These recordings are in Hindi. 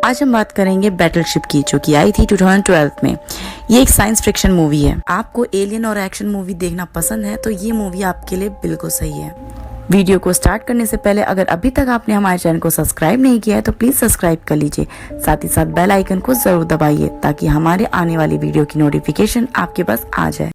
आज हम बात करेंगे बैटलशिप की, जो कि आई थी 2012 में। ये एक साइंस फिक्शन मूवी है। आपको एलियन और एक्शन मूवी देखना पसंद है तो ये मूवी आपके लिए बिल्कुल सही है। वीडियो को स्टार्ट करने से पहले अगर अभी तक आपने हमारे चैनल को सब्सक्राइब नहीं किया है तो प्लीज सब्सक्राइब कर लीजिए। साथ ही साथ बेल आइकन को जरूर दबाइए ताकि हमारे आने वाली वीडियो की नोटिफिकेशन आपके पास आ जाए।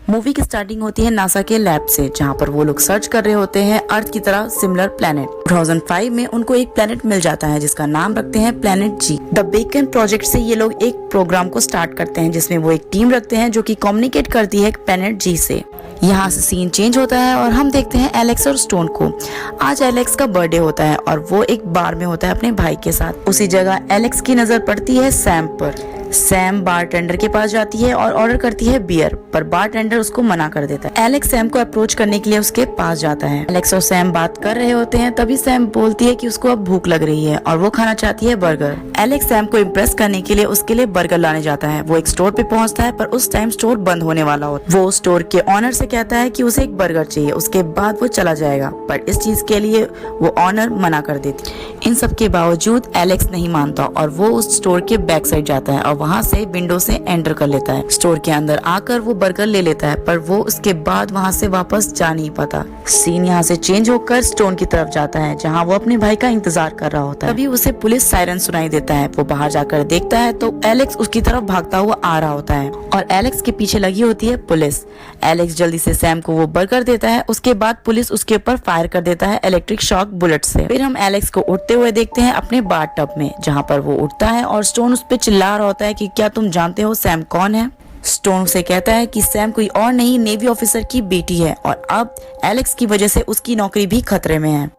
मूवी की स्टार्टिंग होती है नासा के लैब से, जहां पर वो लोग सर्च कर रहे होते हैं अर्थ की तरह सिमिलर प्लेनेट। 2005 में उनको एक प्लेनेट मिल जाता है जिसका नाम रखते हैं planet G. The bacon project से ये लोग एक प्रोग्राम को स्टार्ट करते हैं जिसमें वो एक टीम रखते हैं जो कि कम्युनिकेट करती है प्लेनेट जी से। यहाँ से सीन चेंज होता है और हम देखते हैं एलेक्स और स्टोन को। आज एलेक्स का बर्थडे होता है और वो एक बार में होता है अपने भाई के साथ। उसी जगह एलेक्स की नजर पड़ती है सैम पर। सैम बारटेंडर के पास जाती है और ऑर्डर करती है बियर, पर बारटेंडर उसको मना कर देता है। एलेक्स सैम को अप्रोच करने के लिए उसके पास जाता है। एलेक्स और सैम बात कर रहे होते हैं, तभी सैम बोलती है कि उसको अब भूख लग रही है और वो खाना चाहती है बर्गर। एलेक्स सैम को इम्प्रेस करने के लिए उसके लिए बर्गर लाने जाता है। वो एक स्टोर पे पहुंचता है पर उस टाइम स्टोर बंद होने वाला होता है। वो स्टोर के ऑनर से कहता है कि उसे एक बर्गर चाहिए, उसके बाद वो चला जाएगा, पर इस चीज के लिए वो ऑनर मना कर देती। इन सब के बावजूद एलेक्स नहीं मानता और वो उस स्टोर के बैक साइड जाता है और वहाँ से विंडो से एंटर कर लेता है। स्टोर के अंदर आकर वो बर्गर ले लेता है, पर वो उसके बाद वहाँ से वापस जा नहीं पाता। सीन यहाँ से चेंज होकर स्टोन की तरफ जाता है जहाँ वो अपने भाई का इंतजार कर रहा होता है। तभी उसे पुलिस सायरन सुनाई देता है। वो बाहर जाकर देखता है तो एलेक्स उसकी तरफ भागता हुआ आ रहा होता है और एलेक्स के पीछे लगी होती है पुलिस। एलेक्स जल्दी से सैम को वो बर्गर देता है। उसके बाद पुलिस उसके ऊपर फायर कर देता है इलेक्ट्रिक शॉक बुलेट से। फिर हम एलेक्स को उठते हुए देखते हैं अपने बाथ टब में, जहाँ पर वो उठता है और स्टोन उस पर चिल्ला रहा होता है कि क्या तुम जानते हो सैम कौन है। स्टोन से कहता है कि सैम कोई और नहीं, नेवी ऑफिसर की बेटी है और अब एलेक्स की वजह से उसकी नौकरी भी खतरे में है।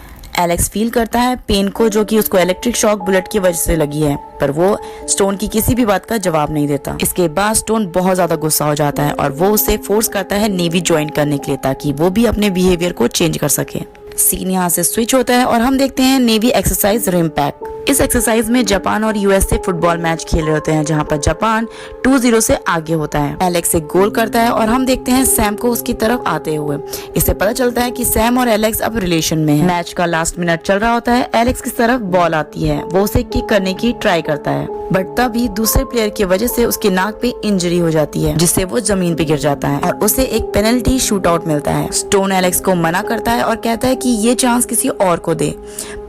एलेक्स फील करता है पेन को, जो कि उसको इलेक्ट्रिक शॉक बुलेट की वजह से लगी है, पर वो स्टोन की किसी भी बात का जवाब नहीं देता। इसके बाद स्टोन बहुत ज्यादा गुस्सा हो जाता है और वो उसे फोर्स करता है नेवी ज्वाइन करने के लिए, ताकि वो भी अपने बिहेवियर को चेंज कर सके। सीन यहाँ से स्विच होता है और हम देखते हैं नेवी एक्सरसाइज रिम पैक। इस एक्सरसाइज में जापान और यूएस से फुटबॉल मैच खेल रहे होते हैं, जहां पर जापान 2-0 से आगे होता है। एलेक्स एक गोल करता है और हम देखते हैं सैम को उसकी तरफ आते हुए। इससे पता चलता है कि सैम और एलेक्स अब रिलेशन में है। मैच का लास्ट मिनट चल रहा होता है। एलेक्स की तरफ बॉल आती है, वो उसे किक करने की ट्राई करता है, बट तभी दूसरे प्लेयर की वजह से उसके नाक पे इंजरी हो जाती है, जिससे वो जमीन पे गिर जाता है और उसे एक पेनल्टी शूट आउट मिलता है। स्टोन एलेक्स को मना करता है और कहता है कि ये चांस किसी और को दे,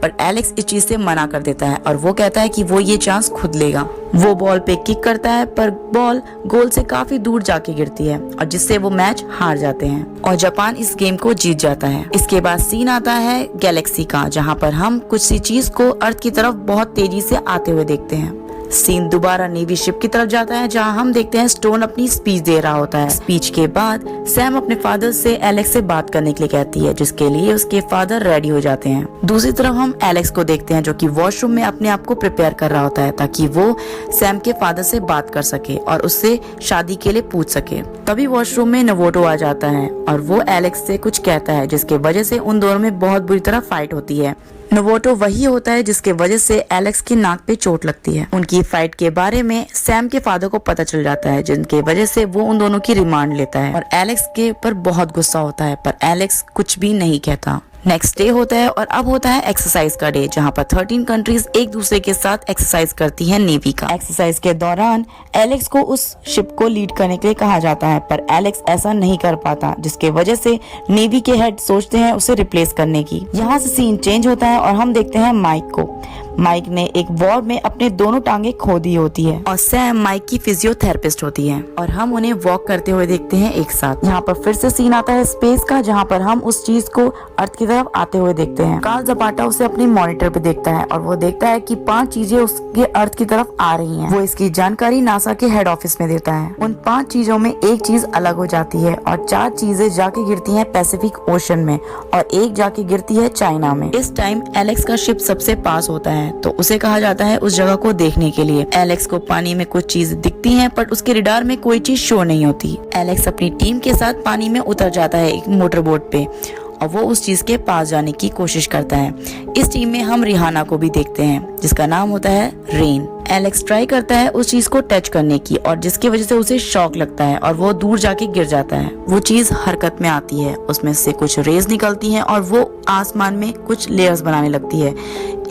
पर एलेक्स इस चीज से मना कर देता है और वो कहता है कि वो ये चांस खुद लेगा। वो बॉल पे किक करता है पर बॉल गोल से काफी दूर जाके गिरती है और जिससे वो मैच हार जाते हैं और जापान इस गेम को जीत जाता है। इसके बाद सीन आता है गैलेक्सी का, जहाँ पर हम कुछ सी चीज को अर्थ की तरफ बहुत तेजी से आते हुए देखते हैं। सीन दोबारा नेवी शिप की तरफ जाता है, जहां हम देखते हैं स्टोन अपनी स्पीच दे रहा होता है। स्पीच के बाद सैम अपने फादर से एलेक्स से बात करने के लिए कहती है, जिसके लिए उसके फादर रेडी हो जाते हैं। दूसरी तरफ हम एलेक्स को देखते हैं जो कि वॉशरूम में अपने आप को प्रिपेयर कर रहा होता है, ताकि वो सैम के फादर से बात कर सके और उससे शादी के लिए पूछ सके। तभी वॉशरूम में नवोटो आ जाता है और वो एलेक्स से कुछ कहता है, जिसके वजह से उन दोनों में बहुत बुरी तरह फाइट होती है। नवोटो वही होता है जिसके वजह से एलेक्स की नाक पे चोट लगती है। उनकी फाइट के बारे में सैम के फादर को पता चल जाता है, जिनके वजह से वो उन दोनों की रिमांड लेता है और एलेक्स के ऊपर बहुत गुस्सा होता है, पर एलेक्स कुछ भी नहीं कहता। नेक्स्ट डे होता है और अब होता है एक्सरसाइज का डे, जहाँ पर 13 कंट्रीज एक दूसरे के साथ एक्सरसाइज करती हैं नेवी का। एक्सरसाइज के दौरान एलेक्स को उस शिप को लीड करने के लिए कहा जाता है, पर एलेक्स ऐसा नहीं कर पाता, जिसके वजह से नेवी के हेड सोचते हैं उसे रिप्लेस करने की। यहाँ से सीन चेंज होता है और हम देखते हैं माइक को। माइक ने एक वॉर में अपने दोनों टांगे खो दी होती है और सैम माइक की फिजियोथेरेपिस्ट होती है और हम उन्हें वॉक करते हुए देखते हैं एक साथ। यहाँ पर फिर से सीन आता है स्पेस का, जहाँ पर हम उस चीज को अर्थ की तरफ आते हुए देखते हैं। कार्ल ज़पाटा उसे अपने मॉनिटर पे देखता है और वो देखता है कि 5 चीजें उसके अर्थ की तरफ आ रही हैं। वो इसकी जानकारी नासा के हेड ऑफिस में देता है। उन 5 चीजों में एक चीज अलग हो जाती है और 4 चीजें जाके गिरती हैं पैसिफिक ओशन में और एक जाके गिरती है चाइना में। इस टाइम एलेक्स का शिप सबसे पास होता है, तो उसे कहा जाता है उस जगह को देखने के लिए। एलेक्स को पानी में कुछ चीज दिखती हैं, पर उसके रडार में कोई चीज शो नहीं होती। एलेक्स अपनी टीम के साथ पानी में उतर जाता है एक मोटर बोट पे और वो उस चीज के पास जाने की कोशिश करता है। इस टीम में हम रिहाना को भी देखते हैं, जिसका नाम होता है रेन। एलेक्स ट्राई करता है उस चीज को टच करने की और जिसकी वजह से उसे शॉक लगता है और वो दूर जाके गिर जाता है। वो चीज हरकत में आती है, उसमें से कुछ रेज निकलती हैं और वो आसमान में कुछ लेयर्स बनाने लगती है,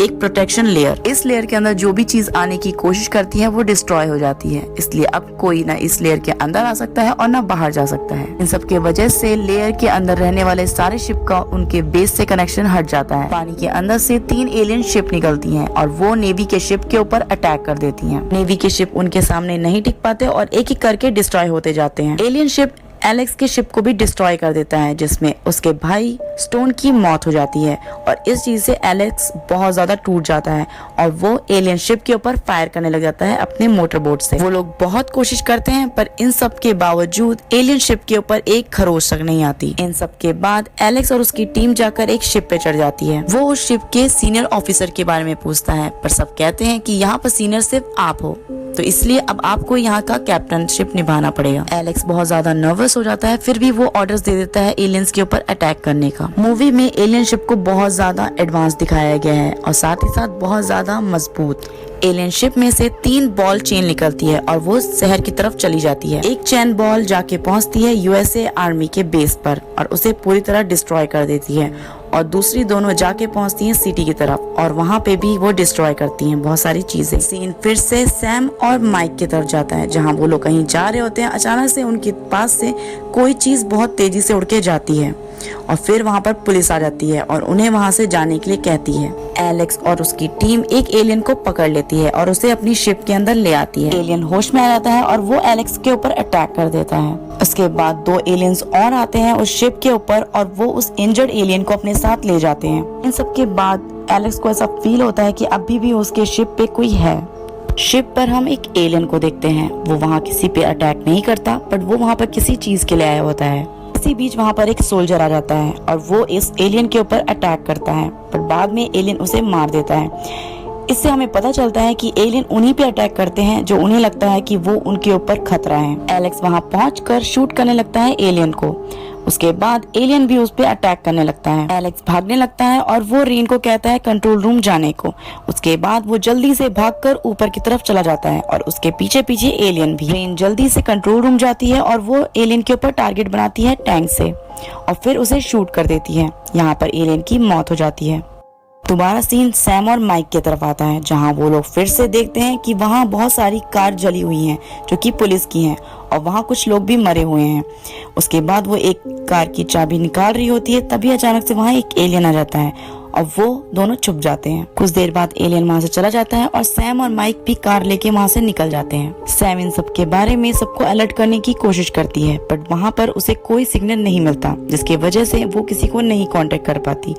एक प्रोटेक्शन लेयर। इस लेयर के अंदर जो भी चीज आने की कोशिश करती है वो डिस्ट्रॉय हो जाती है, इसलिए अब कोई ना इस लेयर के अंदर आ सकता है और ना बाहर जा सकता है। इन सब के वजह से लेयर के अंदर रहने वाले सारे शिप का उनके बेस से कनेक्शन हट जाता है। पानी के अंदर से 3 एलियन शिप निकलती हैं और वो नेवी के शिप के ऊपर अटैक कर देती हैं। नेवी के शिप उनके सामने नहीं टिक पाते और एक एक करके डिस्ट्रॉय होते जाते हैं। एलियन शिप एलेक्स के शिप को भी डिस्ट्रॉय कर देता है, जिसमें उसके भाई स्टोन की मौत हो जाती है और इस चीज से एलेक्स बहुत ज्यादा टूट जाता है और वो एलियन शिप के ऊपर फायर करने लग जाता है अपने मोटर बोट से। वो लोग बहुत कोशिश करते हैं पर इन सब के बावजूद एलियन शिप के ऊपर एक खरोच तक नहीं आती। इन सब के बाद एलेक्स और उसकी टीम जाकर एक शिप पे चढ़ जाती है। वो उस शिप के सीनियर ऑफिसर के बारे में पूछता है पर सब कहते हैं कि यहाँ पर सीनियर सिर्फ आप हो, तो इसलिए अब आपको यहाँ का कैप्टनशिप निभाना पड़ेगा। एलेक्स बहुत ज्यादा नर्वस हो जाता है, फिर भी वो ऑर्डर्स दे देता है एलियंस के ऊपर अटैक करने का। मूवी में एलियन शिप को बहुत ज्यादा एडवांस दिखाया गया है और साथ ही साथ बहुत ज्यादा मजबूत। एलियन शिप में से 3 बॉल चेन निकलती है और वो शहर की तरफ चली जाती है। एक चैन बॉल जाके पहुंचती है यूएसए आर्मी के बेस पर और उसे पूरी तरह डिस्ट्रॉय कर देती है और दूसरी दोनों जाके पहुंचती हैं सिटी की तरफ और वहां पे भी वो डिस्ट्रॉय करती हैं बहुत सारी चीजें। सीन फिर से सैम और माइक की तरफ जाता है, जहां वो लोग कहीं जा रहे होते हैं। अचानक से उनके पास से कोई चीज बहुत तेजी से उड़ के जाती है और फिर वहां पर पुलिस आ जाती है और उन्हें वहां से जाने के लिए कहती है। एलेक्स और उसकी टीम एक एलियन को पकड़ लेती है और उसे अपनी शिप के अंदर ले आती है। एलियन होश में आ जाता है और वो एलेक्स के ऊपर अटैक कर देता है। उसके बाद 2 एलियंस और आते हैं उस शिप के ऊपर और वो उस इंजर्ड एलियन को अपने साथ ले जाते हैं। इन सब के बाद एलेक्स को ऐसा फील होता है कि अभी भी उसके शिप पे कोई है। शिप पर हम एक एलियन को देखते हैं, वो वहाँ किसी पे अटैक नहीं करता बट वो वहाँ पर किसी चीज के लिए आया होता है। इसी बीच वहाँ पर एक सोल्जर आ जाता है और वो इस एलियन के ऊपर अटैक करता है पर बाद में एलियन उसे मार देता है। इससे हमें पता चलता है कि एलियन उन्हीं पे अटैक करते हैं जो उन्हें लगता है कि वो उनके ऊपर खतरा है। एलेक्स वहाँ पहुंचकर शूट करने लगता है एलियन को। उसके बाद एलियन भी उस पे अटैक करने लगता है। एलेक्स भागने लगता है और वो रेन को कहता है कंट्रोल रूम जाने को। उसके बाद वो जल्दी से भागकर ऊपर की तरफ चला जाता है और उसके पीछे पीछे एलियन भी। रेन जल्दी से कंट्रोल रूम जाती है और वो एलियन के ऊपर टारगेट बनाती है टैंक से और फिर उसे शूट कर देती है। यहाँ पर एलियन की मौत हो जाती है। दोबारा सीन सैम और माइक की तरफ आता है, जहां वो लोग फिर से देखते हैं कि वहां बहुत सारी कार जली हुई हैं जो कि पुलिस की हैं और वहां कुछ लोग भी मरे हुए हैं। उसके बाद वो एक कार की चाबी निकाल रही होती है, तभी अचानक से वहां एक एलियन आ जाता है और वो दोनों छुप जाते हैं। कुछ देर बाद एलियन वहां से चला जाता है और सैम और माइक भी कार लेके वहां से निकल जाते हैं। सैम इन सब के बारे में सबको अलर्ट करने की कोशिश करती है बट वहां पर उसे कोई सिग्नल नहीं मिलता, जिसकी वजह से वो किसी को नहीं कांटेक्ट कर पाती।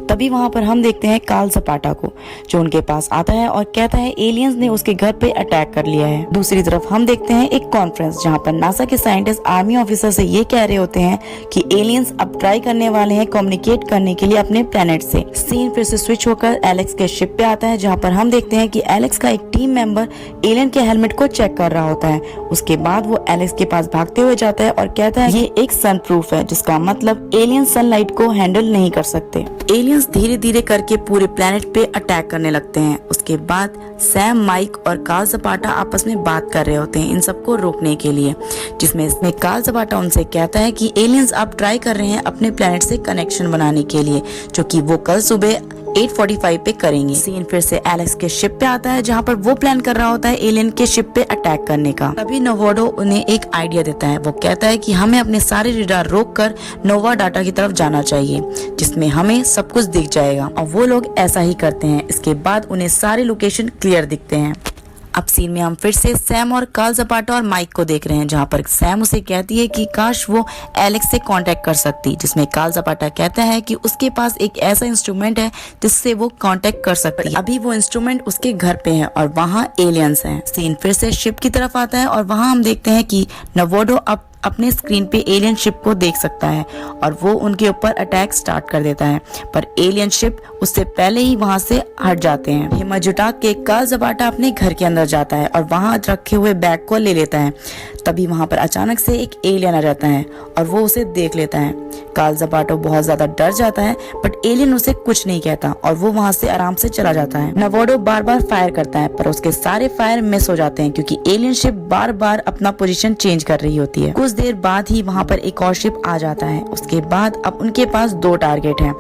तभी वहां पर हम देखते हैं कार्ल ज़पाटा को, जो उनके पास आता है और कहता है एलियंस ने उसके घर पे अटैक कर लिया है। दूसरी तरफ हम देखते हैं एक कॉन्फ्रेंस, जहाँ पर नासा के साइंटिस्ट आर्मी ऑफिसर से ये कह रहे होते हैं कि एलियंस अब ट्राई करने वाले हैं कम्युनिकेट करने के लिए अपने प्लेनेट से। सीन फिर से स्विच होकर एलेक्स के शिप पे आता है, जहाँ पर हम देखते हैं कि एलेक्स का एक टीम मेंबर एलियन के हेलमेट को चेक कर रहा होता है। उसके बाद वो एलेक्स के पास भागते हुए जाता है और कहता है ये एक सन प्रूफ है, जिसका मतलब एलियन सनलाइट को हैंडल नहीं कर सकते। एलियंस धीरे धीरे करके पूरे प्लेनेट पे अटैक करने लगते हैं। उसके बाद सैम, माइक और कार्ल ज़पाटा आपस में बात कर रहे होते हैं इन सबको रोकने के लिए, जिसमें कार्ल ज़पाटा उनसे कहता है कि एलियंस अब ट्राई कर रहे हैं अपने प्लेनेट से कनेक्शन बनाने के लिए, जो कि वो कल सुबह 8:45 पे करेंगे। सीन फिर से एलेक्स के शिप पे आता है, जहाँ पर वो प्लान कर रहा होता है एलियन के शिप पे अटैक करने का। तभी नोवाडो उन्हें एक आइडिया देता है। वो कहता है कि हमें अपने सारे रेडार रोककर नोवा डाटा की तरफ जाना चाहिए, जिसमें हमें सब कुछ दिख जाएगा और वो लोग ऐसा ही करते हैं। इसके बाद उन्हें सारे लोकेशन क्लियर दिखते हैं। अब सीन में हम फिर से सैम और कार्ल ज़पाटा और माइक को देख रहे हैं, जहाँ पर सैम उसे कहती है कि काश वो एलेक्स से कांटेक्ट कर सकती, जिसमें कार्ल ज़पाटा कहता है कि उसके पास एक ऐसा इंस्ट्रूमेंट है जिससे वो कांटेक्ट कर सकती है। अभी वो इंस्ट्रूमेंट उसके घर पे है और वहाँ एलियंस हैं। सीन फिर से शिप की तरफ आता है और वहाँ हम देखते हैं कि नोवाडो अब अपने स्क्रीन पे एलियन शिप को देख सकता है और वो उनके ऊपर अटैक स्टार्ट कर देता है, पर एलियन शिप उससे पहले ही वहां से हट जाते हैं। हिम्मत जुटा के कार्ल ज़पाटा अपने घर के अंदर जाता है और वहां रखे हुए बैग को ले लेता है। तभी वहां पर अचानक से एक एलियन आ जाता है और वो उसे देख लेता है। कार्ल ज़पाटा बहुत ज्यादा डर जाता है, बट एलियन उसे कुछ नहीं कहता और वो वहां से आराम से चला जाता है। नवोडो बार बार फायर करता है, पर उसके सारे फायर मिस हो जाते हैं क्योंकि एलियन शिप बार बार अपना पोजीशन चेंज कर रही होती है। कुछ देर बाद ही वहां पर एक और शिप आ जाता है। उसके बाद अब उनके पास 2 टारगेट हैं।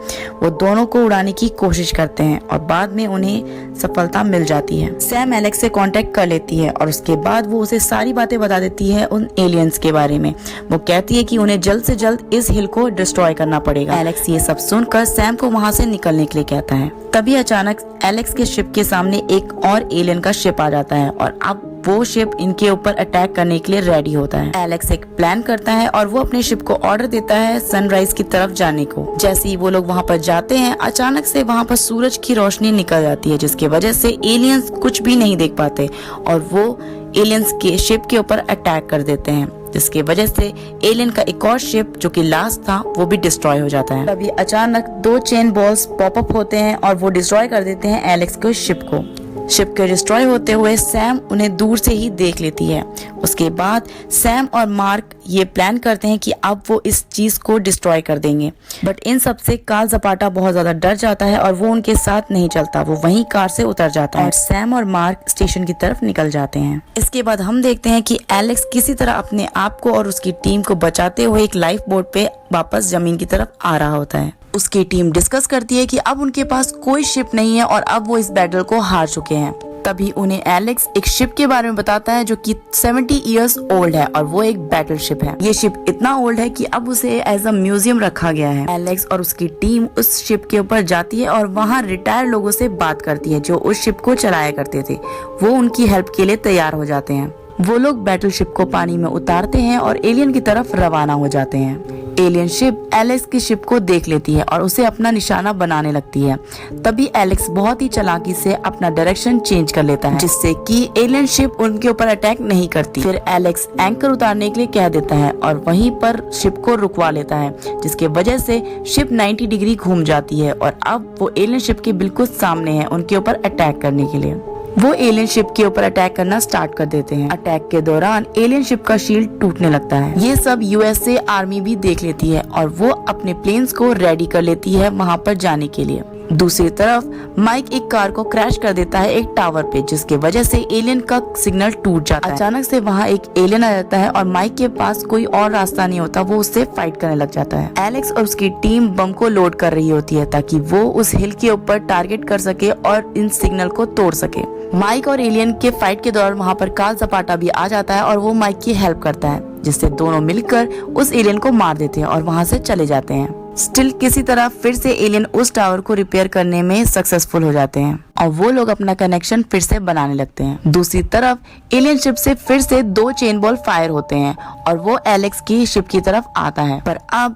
वो दोनों को उड़ाने की कोशिश करते हैं और बाद में उन्हें सफलता मिल जाती है। सैम एलेक्स से कांटेक्ट कर लेती है और उसके बाद वो उसे सारी बातें बता देती है उन एलियंस के बारे में। वो कहती है कि उन्हें जल्द से जल्द इस हिल को डिस्ट्रॉय करना पड़ेगा। एलेक्स ये सब सुनकर सैम को वहां से निकलने के लिए कहता है। तभी अचानक एलेक्स के शिप के सामने एक और एलियन का शिप आ जाता है और अब वो शिप इनके ऊपर अटैक करने के लिए रेडी होता है। एलेक्स एक प्लान करता है और वो अपने शिप को ऑर्डर देता है सनराइज की तरफ जाने को। जैसे ही वो लोग वहां पर जाते हैं, अचानक से वहां पर सूरज की रोशनी निकल जाती है, जिसकी वजह से एलियंस कुछ भी नहीं देख पाते और वो एलियंस के शिप के ऊपर अटैक कर देते हैं, जिसकी वजह से एलियन का एक और शिप जो कि लास्ट था वो भी डिस्ट्रॉय हो जाता है। तभी अचानक 2 चेन बॉल्स पॉपअप होते हैं और वो डिस्ट्रॉय कर देते हैं एलेक्स के शिप को। शिप के डिस्ट्रॉय होते हुए सैम उन्हें दूर से ही देख लेती है। उसके बाद सैम और मार्क ये प्लान करते हैं कि अब वो इस चीज को डिस्ट्रॉय कर देंगे, बट इन सब से कार्ल ज़पाटा बहुत ज्यादा डर जाता है और वो उनके साथ नहीं चलता। वो वहीं कार से उतर जाता है और सैम और मार्क स्टेशन की तरफ निकल जाते हैं। इसके बाद हम देखते हैं कि एलेक्स किसी तरह अपने आप को और उसकी टीम को बचाते हुए एक लाइफ बोट पे वापस जमीन की तरफ आ रहा होता है। उसकी टीम डिस्कस करती है कि अब उनके पास कोई शिप नहीं है और अब वो इस बैटल को हार चुके हैं। तभी उन्हें एलेक्स एक शिप के बारे में बताता है जो कि 70 इयर्स ओल्ड है और वो एक बैटल शिप है। ये शिप इतना ओल्ड है कि अब उसे एज अ म्यूजियम रखा गया है। एलेक्स और उसकी टीम उस शिप के ऊपर जाती है और वहाँ रिटायर लोगों से बात करती है जो उस शिप को चलाया करते थे। वो उनकी हेल्प के लिए तैयार हो जाते हैं। वो लोग बैटल शिप को पानी में उतारते हैं और एलियन की तरफ रवाना हो जाते हैं। एलियन शिप एलेक्स की शिप को देख लेती है और उसे अपना निशाना बनाने लगती है। तभी एलेक्स बहुत ही चालाकी से अपना डायरेक्शन चेंज कर लेता है, जिससे कि एलियन शिप उनके ऊपर अटैक नहीं करती। फिर एलेक्स एंकर उतारने के लिए कह देता है और वहीं पर शिप को रुकवा लेता है, जिसके वजह से शिप 90 डिग्री घूम जाती है और अब वो एलियन शिप के बिल्कुल सामने है उनके ऊपर अटैक करने के लिए। वो एलियन शिप के ऊपर अटैक करना स्टार्ट कर देते हैं। अटैक के दौरान एलियन शिप का शील्ड टूटने लगता है। ये सब यूएसए आर्मी भी देख लेती है और वो अपने प्लेन्स को रेडी कर लेती है वहां पर जाने के लिए। दूसरी तरफ माइक एक कार को क्रैश कर देता है एक टावर पे, जिसके वजह से एलियन का सिग्नल टूट जाता है। अचानक से वहाँ एक एलियन आ जाता है और माइक के पास कोई और रास्ता नहीं होता, वो उससे फाइट करने लग जाता है। एलेक्स और उसकी टीम बम को लोड कर रही होती है ताकि वो उस हिल के ऊपर टारगेट कर सके और इन सिग्नल को तोड़ सके। माइक और एलियन के फाइट के दौरान वहाँ पर कार्ल ज़पाटा भी आ जाता है और वो माइक की हेल्प करता है, जिससे दोनों मिलकर उस एलियन को मार देते हैं और वहाँ से चले जाते हैं। स्टिल किसी तरह फिर से एलियन उस टावर को रिपेयर करने में सक्सेसफुल हो जाते हैं और वो लोग अपना कनेक्शन फिर से बनाने लगते हैं। दूसरी तरफ एलियन शिप से फिर से 2 चेन बॉल फायर होते हैं और वो एलेक्स की शिप की तरफ आता है, पर अब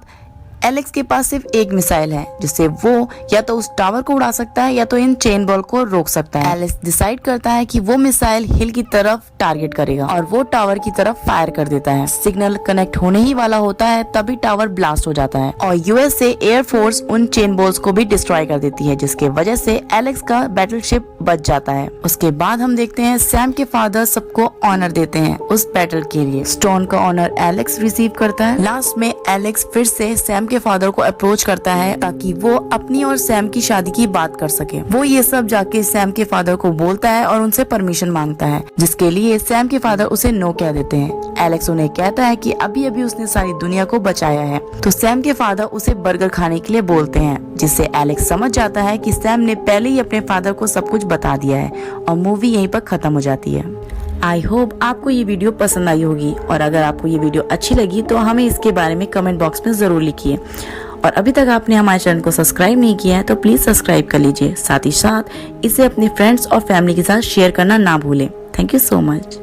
एलेक्स के पास सिर्फ एक मिसाइल है जिससे वो या तो उस टावर को उड़ा सकता है या तो इन चेन बॉल को रोक सकता है। एलेक्स डिसाइड करता है कि वो मिसाइल हिल की तरफ टारगेट करेगा और वो टावर की तरफ फायर कर देता है। सिग्नल कनेक्ट होने ही वाला होता है तभी टावर ब्लास्ट हो जाता है और यूएसए एयर फोर्स उन चेन बॉल्स को भी डिस्ट्रॉय कर देती है, जिसके वजह से एलेक्स का बैटलशिप बच जाता है। उसके बाद हम देखते हैं सैम के फादर सबको ऑनर देते हैं उस बैटल के लिए। स्टोन का ऑनर एलेक्स रिसीव करता है। लास्ट में एलेक्स फिर से सैम के फादर को अप्रोच करता है ताकि वो अपनी और सैम की शादी की बात कर सके। वो ये सब जाके सैम के फादर को बोलता है और उनसे परमिशन मांगता है, जिसके लिए सैम के फादर उसे नो कह देते हैं। एलेक्स उन्हें कहता है कि अभी अभी उसने सारी दुनिया को बचाया है, तो सैम के फादर उसे बर्गर खाने के लिए बोलते हैं, जिससे एलेक्स समझ जाता है कि सैम ने पहले ही अपने फादर को सब कुछ बता दिया है और मूवी यहीं पर खत्म हो जाती है। आई होप आपको ये वीडियो पसंद आई होगी और अगर आपको ये वीडियो अच्छी लगी तो हमें इसके बारे में कमेंट बॉक्स में जरूर लिखिए और अभी तक आपने हमारे चैनल को सब्सक्राइब नहीं किया है तो प्लीज सब्सक्राइब कर लीजिए। साथ ही साथ इसे अपने फ्रेंड्स और फैमिली के साथ शेयर करना ना भूलें। Thank you so much.